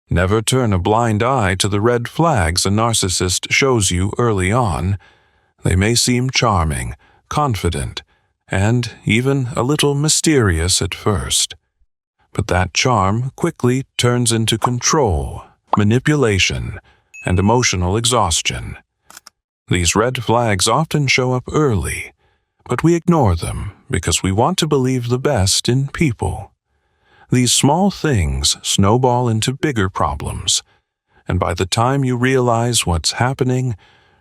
Never turn a blind eye to the red flags a narcissist shows you early on. They may seem charming, confident, and even a little mysterious at first. But that charm quickly turns into control, manipulation, and emotional exhaustion. These red flags often show up early, but we ignore them because we want to believe the best in people. These small things snowball into bigger problems, and by the time you realize what's happening,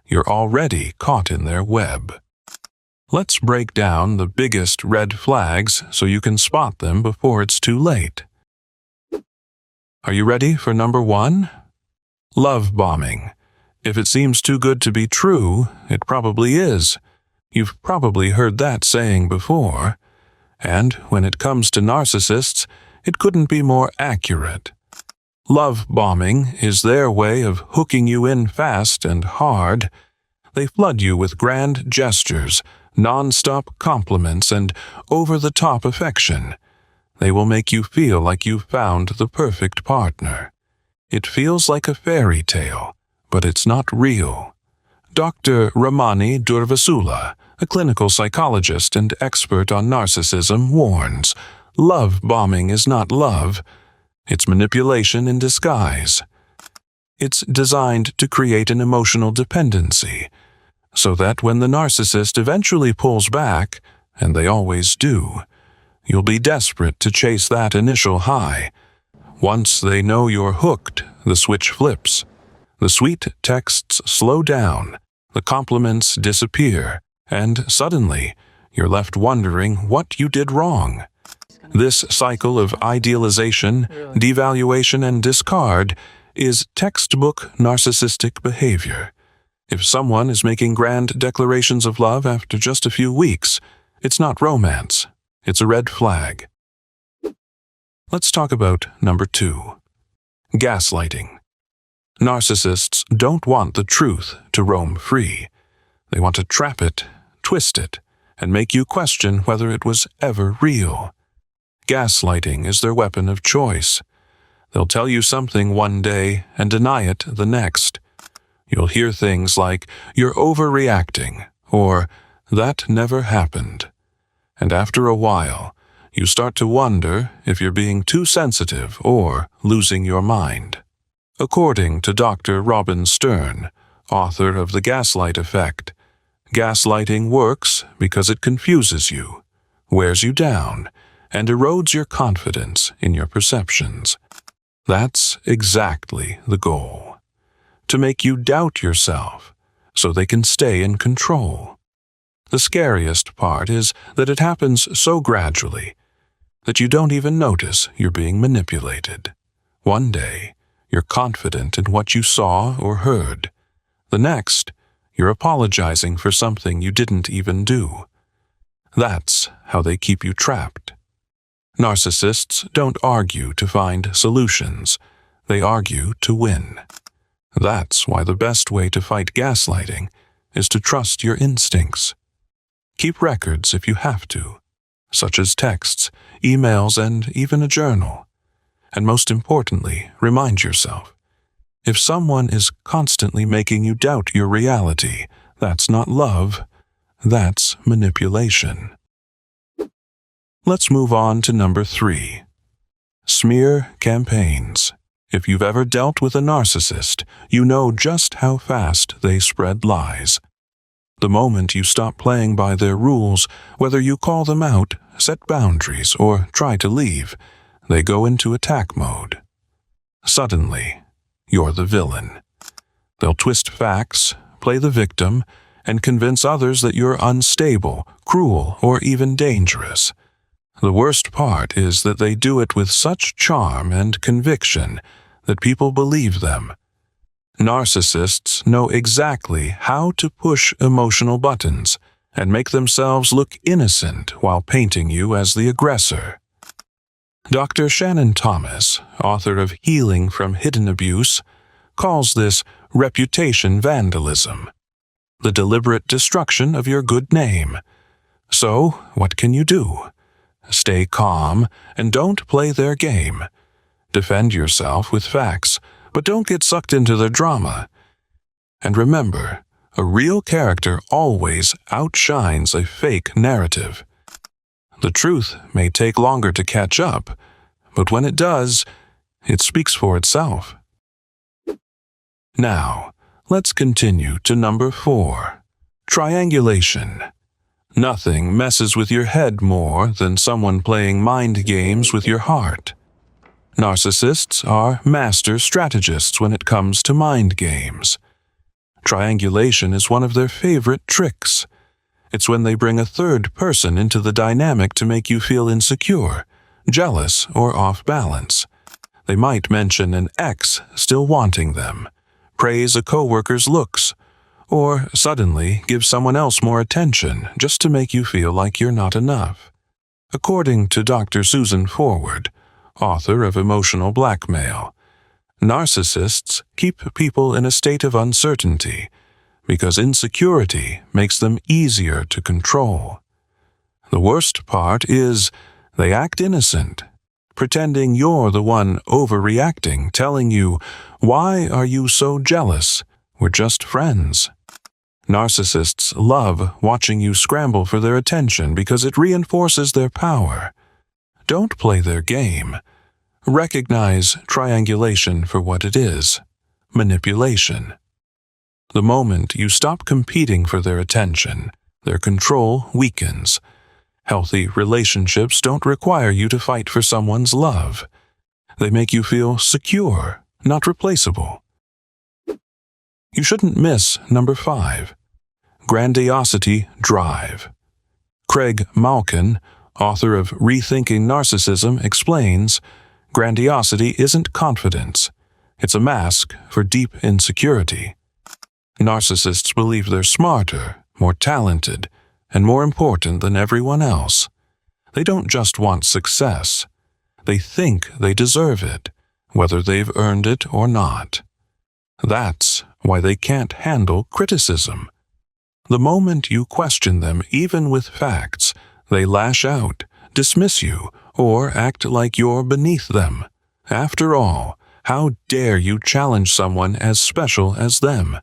you're already caught in their web. Let's break down the biggest red flags so you can spot them before it's too late. Are you ready for number 1? Love bombing. If it seems too good to be true, it probably is. You've probably heard that saying before. And when it comes to narcissists, it couldn't be more accurate. Love bombing is their way of hooking you in fast and hard. They flood you with grand gestures, non-stop compliments, and over-the-top affection. They will make you feel like you've found the perfect partner. It feels like a fairy tale, but it's not real. Dr. Ramani Durvasula, a clinical psychologist and expert on narcissism, warns, love bombing is not love. It's manipulation in disguise. It's designed to create an emotional dependency, so that when the narcissist eventually pulls back, and they always do, you'll be desperate to chase that initial high. Once they know you're hooked, the switch flips. The sweet texts slow down, the compliments disappear, and suddenly you're left wondering what you did wrong. This cycle of idealization, devaluation, and discard is textbook narcissistic behavior. If someone is making grand declarations of love after just a few weeks, it's not romance, it's a red flag. Let's talk about number 2. Gaslighting. Narcissists don't want the truth to roam free. They want to trap it, twist it, and make you question whether it was ever real. Gaslighting is their weapon of choice. They'll tell you something one day and deny it the next. You'll hear things like, "You're overreacting," or "That never happened." And after a while, you start to wonder if you're being too sensitive or losing your mind. According to Dr. Robin Stern, author of The Gaslight Effect, gaslighting works because it confuses you, wears you down, and erodes your confidence in your perceptions. That's exactly the goal. To make you doubt yourself, so they can stay in control. The scariest part is that it happens so gradually that you don't even notice you're being manipulated. One day, you're confident in what you saw or heard. The next, you're apologizing for something you didn't even do. That's how they keep you trapped. Narcissists don't argue to find solutions. They argue to win. That's why the best way to fight gaslighting is to trust your instincts. Keep records if you have to, such as texts, emails, and even a journal. And most importantly, remind yourself, if someone is constantly making you doubt your reality, that's not love, that's manipulation. Let's move on to number 3. Smear campaigns. If you've ever dealt with a narcissist, you know just how fast they spread lies. The moment you stop playing by their rules, whether you call them out, set boundaries, or try to leave, they go into attack mode. Suddenly, you're the villain. They'll twist facts, play the victim, and convince others that you're unstable, cruel, or even dangerous. The worst part is that they do it with such charm and conviction that people believe them. Narcissists know exactly how to push emotional buttons and make themselves look innocent while painting you as the aggressor. Dr. Shannon Thomas, author of Healing from Hidden Abuse, calls this reputation vandalism, the deliberate destruction of your good name. So, what can you do? Stay calm and don't play their game. Defend yourself with facts, but don't get sucked into their drama. And remember, a real character always outshines a fake narrative. The truth may take longer to catch up, but when it does, it speaks for itself. Now, let's continue to number 4. Triangulation. Nothing messes with your head more than someone playing mind games with your heart. Narcissists are master strategists when it comes to mind games. Triangulation is one of their favorite tricks. It's when they bring a third person into the dynamic to make you feel insecure, jealous, or off balance. They might mention an ex still wanting them, praise a coworker's looks, or suddenly give someone else more attention just to make you feel like you're not enough. According to Dr. Susan Forward, author of Emotional Blackmail, narcissists keep people in a state of uncertainty because insecurity makes them easier to control. The worst part is they act innocent, pretending you're the one overreacting, telling you, "Why are you so jealous? We're just friends." Narcissists love watching you scramble for their attention because it reinforces their power. Don't play their game. Recognize triangulation for what it is: manipulation. The moment you stop competing for their attention, their control weakens. Healthy relationships don't require you to fight for someone's love. They make you feel secure, not replaceable. You shouldn't miss number 5. Grandiosity drive. Craig Malkin, author of Rethinking Narcissism, explains, grandiosity isn't confidence. It's a mask for deep insecurity. Narcissists believe they're smarter, more talented, and more important than everyone else. They don't just want success. They think they deserve it, whether they've earned it or not. That's why they can't handle criticism. The moment you question them, even with facts, they lash out, dismiss you, or act like you're beneath them. After all, how dare you challenge someone as special as them?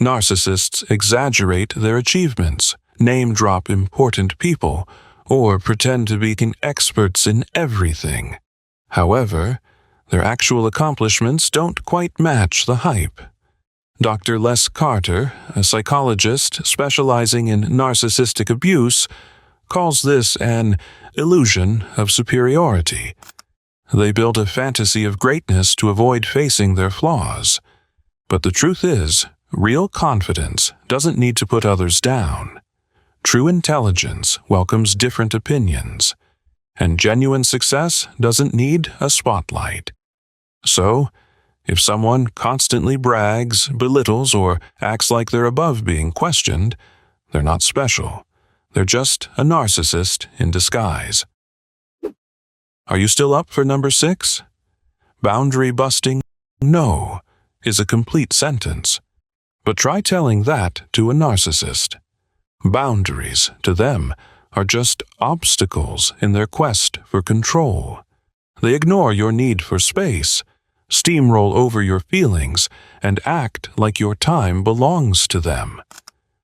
Narcissists exaggerate their achievements, name-drop important people, or pretend to be experts in everything. However, their actual accomplishments don't quite match the hype. Dr. Les Carter, a psychologist specializing in narcissistic abuse, calls this an illusion of superiority. They build a fantasy of greatness to avoid facing their flaws. But the truth is, real confidence doesn't need to put others down. True intelligence welcomes different opinions, and genuine success doesn't need a spotlight. So, if someone constantly brags, belittles, or acts like they're above being questioned, they're not special. They're just a narcissist in disguise. Are you still up for number 6? Boundary busting, no, is a complete sentence. But try telling that to a narcissist. Boundaries, to them, are just obstacles in their quest for control. They ignore your need for space, steamroll over your feelings, and act like your time belongs to them.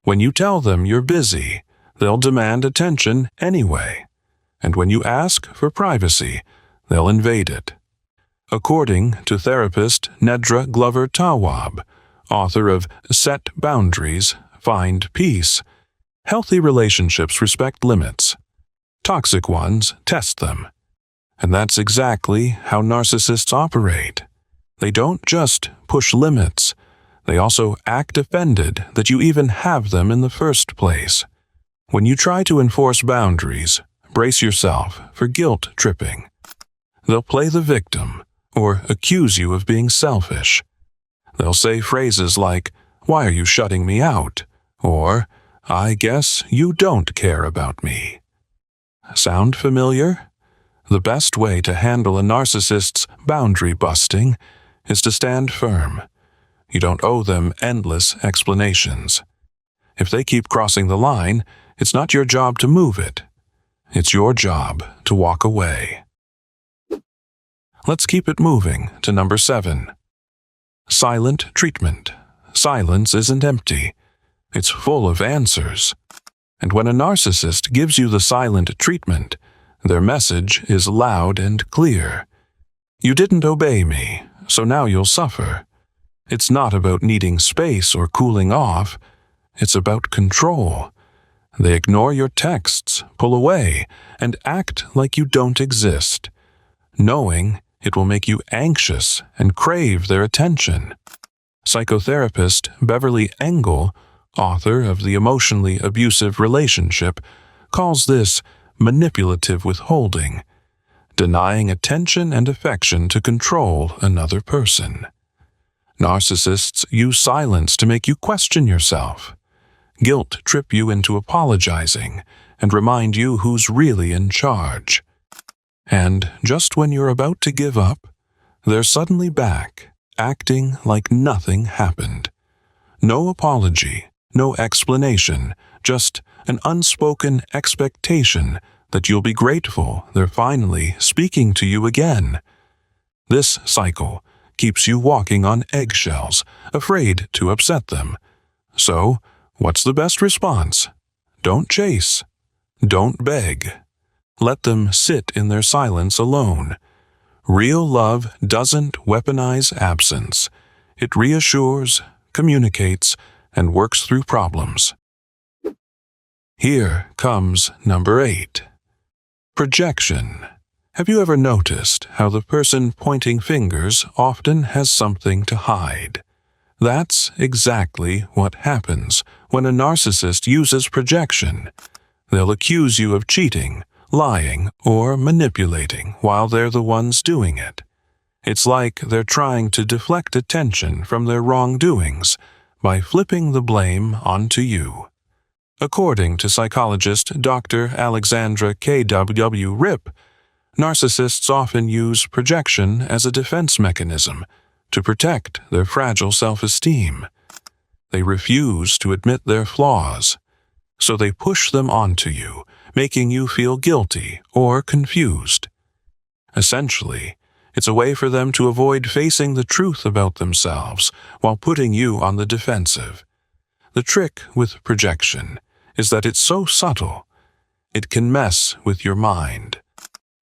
When you tell them you're busy, they'll demand attention anyway. And when you ask for privacy, they'll invade it. According to therapist Nedra Glover Tawwab, author of Set Boundaries, Find Peace, healthy relationships respect limits. Toxic ones test them. And that's exactly how narcissists operate. They don't just push limits. They also act offended that you even have them in the first place. When you try to enforce boundaries, brace yourself for guilt tripping. They'll play the victim or accuse you of being selfish. They'll say phrases like, "Why are you shutting me out?" or, "I guess you don't care about me." Sound familiar? The best way to handle a narcissist's boundary busting is to stand firm. You don't owe them endless explanations. If they keep crossing the line, it's not your job to move it. It's your job to walk away. Let's keep it moving to number 7. Silent treatment. Silence isn't empty. It's full of answers. And when a narcissist gives you the silent treatment, their message is loud and clear. You didn't obey me, so now you'll suffer. It's not about needing space or cooling off. It's about control. They ignore your texts, pull away, and act like you don't exist, knowing it will make you anxious and crave their attention. Psychotherapist Beverly Engel, author of The Emotionally Abusive Relationship, calls this manipulative withholding, denying attention and affection to control another person. Narcissists use silence to make you question yourself. Guilt trip you into apologizing and remind you who's really in charge. And just when you're about to give up, they're suddenly back, acting like nothing happened. No apology, no explanation, just an unspoken expectation that you'll be grateful they're finally speaking to you again. This cycle keeps you walking on eggshells, afraid to upset them. So, what's the best response? Don't chase. Don't beg. Let them sit in their silence alone. Real love doesn't weaponize absence. It reassures, communicates, and works through problems. Here comes number 8. Projection. Have you ever noticed how the person pointing fingers often has something to hide? That's exactly what happens when a narcissist uses projection. They'll accuse you of cheating, lying, or manipulating while they're the ones doing it. It's like they're trying to deflect attention from their wrongdoings by flipping the blame onto you. According to psychologist Dr. Alexandra K.W. Ripp, narcissists often use projection as a defense mechanism to protect their fragile self-esteem. They refuse to admit their flaws, so they push them onto you, making you feel guilty or confused. Essentially, it's a way for them to avoid facing the truth about themselves while putting you on the defensive. The trick with projection is that it's so subtle, it can mess with your mind.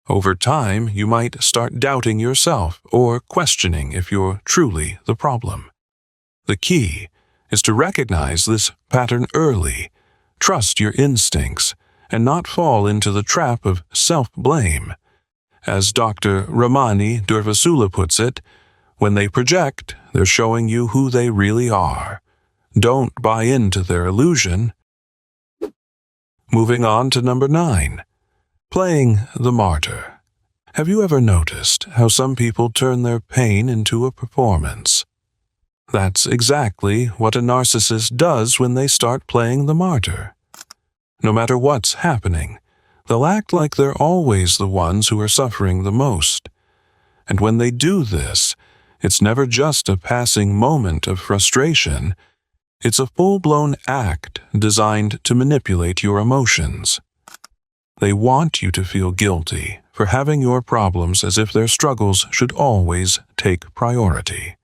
Over time, you might start doubting yourself or questioning if you're truly the problem. The key is to recognize this pattern early, trust your instincts, and not fall into the trap of self-blame. As Dr. Ramani Durvasula puts it, when they project, they're showing you who they really are. Don't buy into their illusion. Moving on to number 9. Playing the martyr. Have you ever noticed how some people turn their pain into a performance? That's exactly what a narcissist does when they start playing the martyr. No matter what's happening, they'll act like they're always the ones who are suffering the most. And when they do this, it's never just a passing moment of frustration. It's a full-blown act designed to manipulate your emotions. They want you to feel guilty for having your problems as if their struggles should always take priority.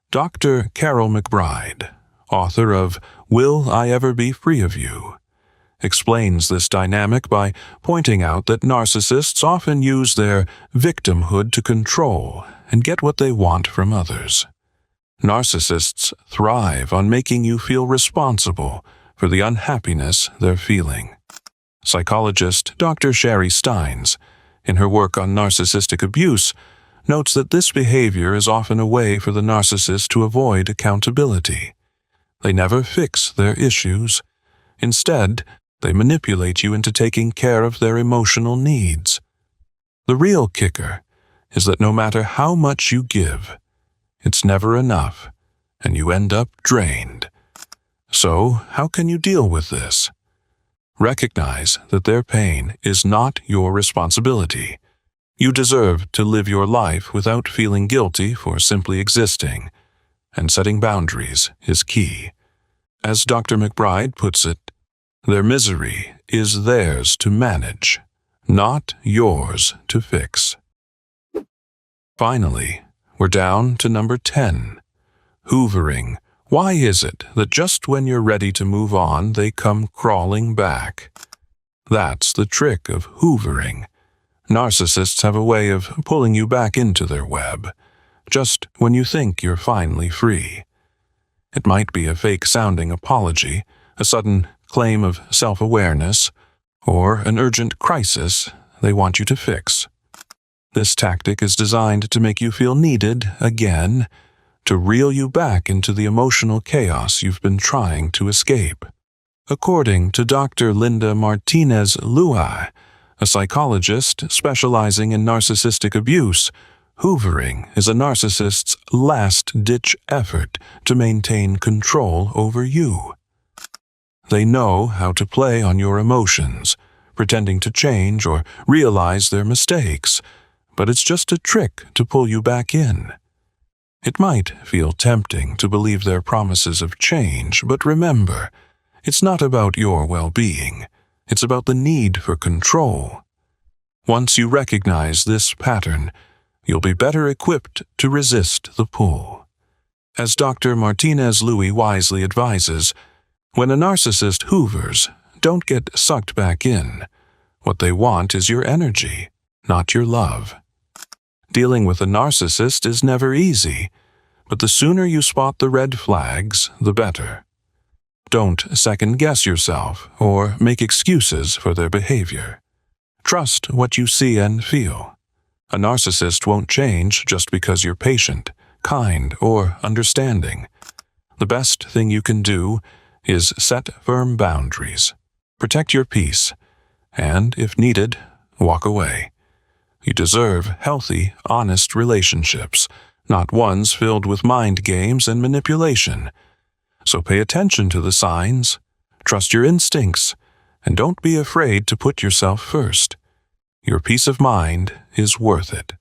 Dr. Carol McBride, author of Will I Ever Be Free of You?, explains this dynamic by pointing out that narcissists often use their victimhood to control and get what they want from others. Narcissists thrive on making you feel responsible for the unhappiness they're feeling. Psychologist Dr. Sherry Steins, in her work on narcissistic abuse, notes that this behavior is often a way for the narcissist to avoid accountability. They never fix their issues. Instead, they manipulate you into taking care of their emotional needs. The real kicker is that no matter how much you give, it's never enough, and you end up drained. So, how can you deal with this? Recognize that their pain is not your responsibility. You deserve to live your life without feeling guilty for simply existing, and setting boundaries is key. As Dr. McBride puts it, their misery is theirs to manage, not yours to fix. Finally, we're down to number 10. Hoovering. Why is it that just when you're ready to move on, they come crawling back? That's the trick of hoovering. Narcissists have a way of pulling you back into their web, just when you think you're finally free. It might be a fake-sounding apology, a sudden claim of self-awareness, or an urgent crisis they want you to fix. This tactic is designed to make you feel needed again, to reel you back into the emotional chaos you've been trying to escape. According to Dr. Linda Martinez-Luai, a psychologist specializing in narcissistic abuse, hoovering is a narcissist's last-ditch effort to maintain control over you. They know how to play on your emotions, pretending to change or realize their mistakes, but it's just a trick to pull you back in. It might feel tempting to believe their promises of change, but remember, it's not about your well-being. It's about the need for control. Once you recognize this pattern, you'll be better equipped to resist the pull. As Dr. Martinez-Luai wisely advises, when a narcissist hoovers, don't get sucked back in. What they want is your energy, not your love. Dealing with a narcissist is never easy, but the sooner you spot the red flags, the better. Don't second-guess yourself or make excuses for their behavior. Trust what you see and feel. A narcissist won't change just because you're patient, kind, or understanding. The best thing you can do is set firm boundaries, protect your peace, and, if needed, walk away. You deserve healthy, honest relationships, not ones filled with mind games and manipulation. So pay attention to the signs, trust your instincts, and don't be afraid to put yourself first. Your peace of mind is worth it.